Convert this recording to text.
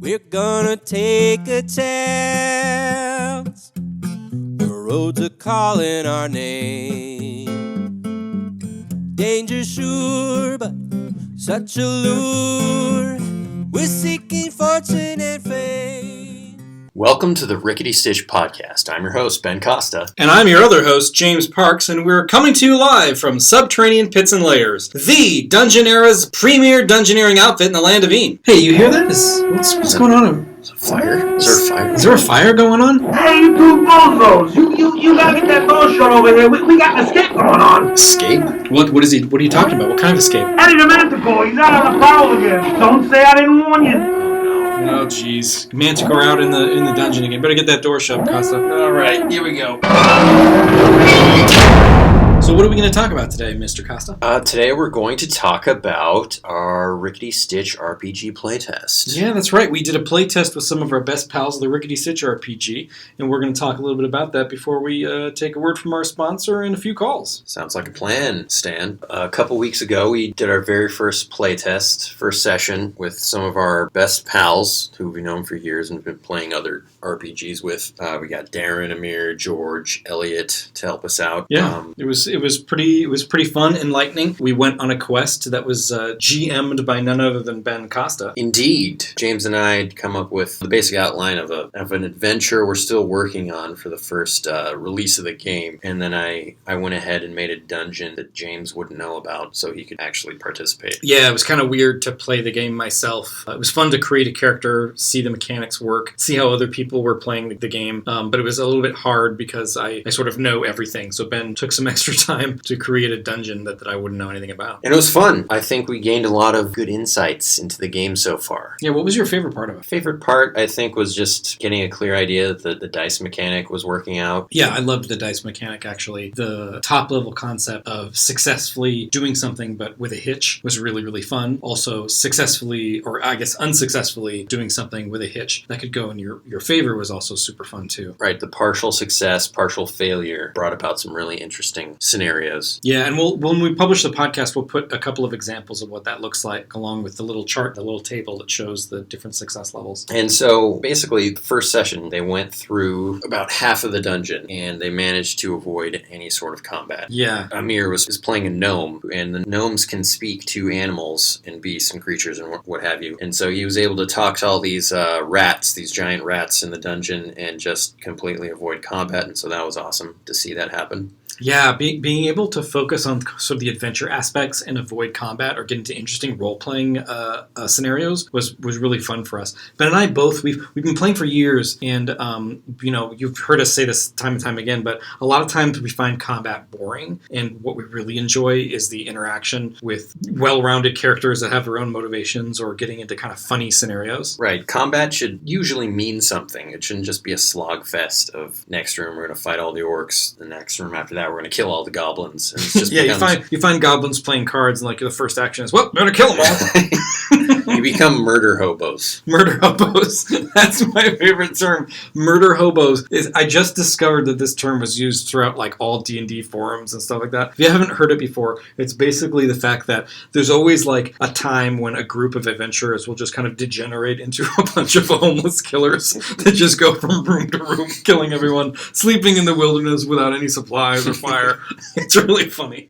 We're gonna take a chance. The roads are calling our name. Danger sure, but such a lure. We're seeking fortune and fame. Welcome to the Rickety podcast. I'm your host, Ben Costa. And I'm your other host, James Parks, and we're coming to you live from Subterranean Pits and Lairs, the Dungeon Era's premier dungeoneering outfit in the Land of Eem. Hey, you hear that? What's going on? Is there a fire? Is there a fire going on? Hey, you two bozos! You gotta get that door shut over here. We got an escape going on. Escape? What are you talking about? What kind of escape? Eddie the Manticore, he's out on the prowl again. Don't say I didn't warn you. Oh, jeez. Manticore out in the dungeon again. Better get that door shut, Costa. All right, here we go. So what are we going to talk about today, Mr. Costa? Today we're going to talk about our Rickety Stitch RPG playtest. Yeah, that's right. We did a playtest with some of our best pals of the Rickety Stitch RPG, and we're going to talk a little bit about that before we take a word from our sponsor and a few calls. Sounds like a plan, Stan. A couple weeks ago, we did our very first playtest, first session, with some of our best pals who we've known for years and have been playing other RPGs with. We got Darren, Amir, George, Elliot to help us out. Yeah, it was pretty fun, enlightening. We went on a quest that was GM'd by none other than Ben Costa. Indeed. James and I had come up with the basic outline of an adventure we're still working on for the first release of the game. And then I went ahead and made a dungeon that James wouldn't know about so he could actually participate. Yeah, it was kind of weird to play the game myself. It was fun to create a character, see the mechanics work, see how other people were playing the game. But it was a little bit hard because I sort of know everything. So Ben took some extra time to create a dungeon that I wouldn't know anything about. And it was fun. I think we gained a lot of good insights into the game so far. Yeah, what was your favorite part of it? Favorite part, I think, was just getting a clear idea that the dice mechanic was working out. Yeah, I loved the dice mechanic, actually. The top-level concept of successfully doing something but with a hitch was really, really fun. Also, successfully, or I guess unsuccessfully, doing something with a hitch that could go in your favor was also super fun, too. Right, the partial success, partial failure brought about some really interesting scenarios. Yeah, and when we publish the podcast, we'll put a couple of examples of what that looks like, along with the little chart, the little table that shows the different success levels. And so, basically, the first session, they went through about half of the dungeon, and they managed to avoid any sort of combat. Yeah. Amir was playing a gnome, and the gnomes can speak to animals and beasts and creatures and what have you. And so he was able to talk to all these rats, these giant rats in the dungeon, and just completely avoid combat, and so that was awesome to see that happen. Yeah, being able to focus on sort of the adventure aspects and avoid combat or get into interesting role-playing scenarios was really fun for us. Ben and I both, we've been playing for years, and you've heard us say this time and time again, but a lot of times we find combat boring, and what we really enjoy is the interaction with well-rounded characters that have their own motivations or getting into kind of funny scenarios. Right. Combat should usually mean something. It shouldn't just be a slog fest of next room we're going to fight all the orcs, the next room after that we're going to kill all the goblins. And it's just yeah, you find goblins playing cards, and like the first action is, well, better kill them all. You become murder hobos. Murder hobos. That's my favorite term. Murder hobos. I just discovered that this term was used throughout like all D&D forums and stuff like that. If you haven't heard it before, it's basically the fact that there's always like a time when a group of adventurers will just kind of degenerate into a bunch of homeless killers that just go from room to room, killing everyone, sleeping in the wilderness without any supplies or fire. It's really funny.